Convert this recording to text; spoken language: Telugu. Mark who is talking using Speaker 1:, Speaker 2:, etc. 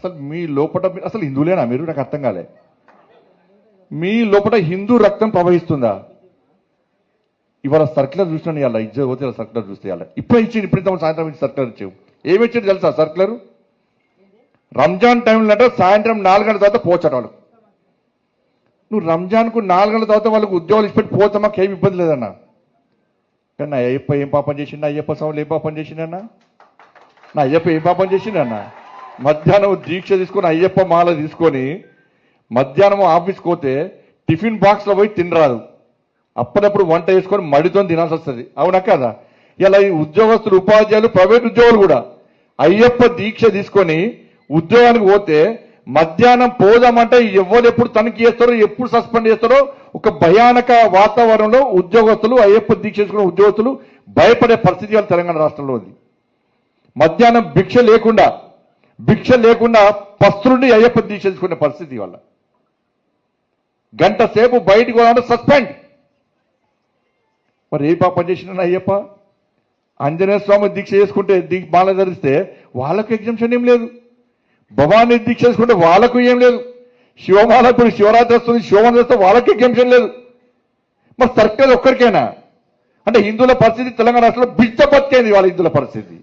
Speaker 1: అసలు మీ లోపల అసలు హిందువులేనా మీరు? నాకు అర్థం కాలే. మీ లోపల హిందూ రక్తం ప్రవహిస్తుందా? ఇవాళ సర్క్యులర్ చూసినాను, ఇవాళ ఇజ్జత్ పోతే సర్క్యులర్ చూస్తే ఇవాళ ఇప్పుడే ఇచ్చింది, ఇప్పుడు సాయంత్రం ఇచ్చి సర్క్యులర్ ఇచ్చావు. ఏమి ఇచ్చింది తెలుసా సర్క్యులర్? రంజాన్ టైంలో అంటే సాయంత్రం 4 గంటల తర్వాత పోచట వాళ్ళు. నువ్వు రంజాన్కు 4 గంటల తర్వాత వాళ్ళకు ఉద్యోగాలు ఇచ్చిపెట్టి పోతే మాకు ఏమి ఇబ్బంది లేదన్నా. కానీ నా అయ్యప్ప ఏం పాపం చేసిండు? అయ్యప్ప స్వాములు ఏం పాపం చేసిండన్నా? నా అయ్యప్ప ఏం పాపం చేసిండన్నా? మధ్యాహ్నం దీక్ష తీసుకొని అయ్యప్ప మాల తీసుకొని మధ్యాహ్నం ఆఫీస్కి పోతే టిఫిన్ బాక్స్లో పోయి తినరాదు, అప్పుడప్పుడు వంట చేసుకొని మడితో తినాల్సి వస్తుంది. అవునా కదా? ఇలా ఈ ఉద్యోగస్తులు, ఉపాధ్యాయులు, ప్రైవేట్ ఉద్యోగులు కూడా అయ్యప్ప దీక్ష తీసుకొని ఉద్యోగానికి పోతే మధ్యాహ్నం పోదామంటే ఎవరు ఎప్పుడు తనిఖీ చేస్తారో, ఎప్పుడు సస్పెండ్ చేస్తారో ఒక భయానక వాతావరణంలో ఉద్యోగస్తులు, అయ్యప్ప దీక్ష చేసుకున్న ఉద్యోగస్తులు భయపడే పరిస్థితి వాళ్ళ తెలంగాణ రాష్ట్రంలో ఉంది. మధ్యాహ్నం భిక్ష లేకుండా పస్తులుండి అయ్యప్ప దీక్ష చేసుకునే పరిస్థితి వల్ల గంట సేపు బయటకు పోవాలంటే సస్పెండ్. మరి ఏ పాపం చేసిన అయ్యప్ప? ఆంజనేయ స్వామి దీక్ష చేసుకుంటే మాల ధరిస్తే వాళ్ళకు ఎగ్జామ్షన్ ఏం లేదు, భవానీ దీక్ష చేసుకుంటే వాళ్ళకు ఏం లేదు, శివమాల ఇప్పుడు శివరాత్రి వస్తుంది, శివమాల చేస్తే వాళ్ళకి ఎగ్జామ్షన్ లేదు. మరి సర్కిల్ ఒక్కరికైనా అంటే హిందువుల పరిస్థితి తెలంగాణ రాష్ట్రంలో బిచ్చ బతికేంది వాళ్ళ హిందువుల పరిస్థితి.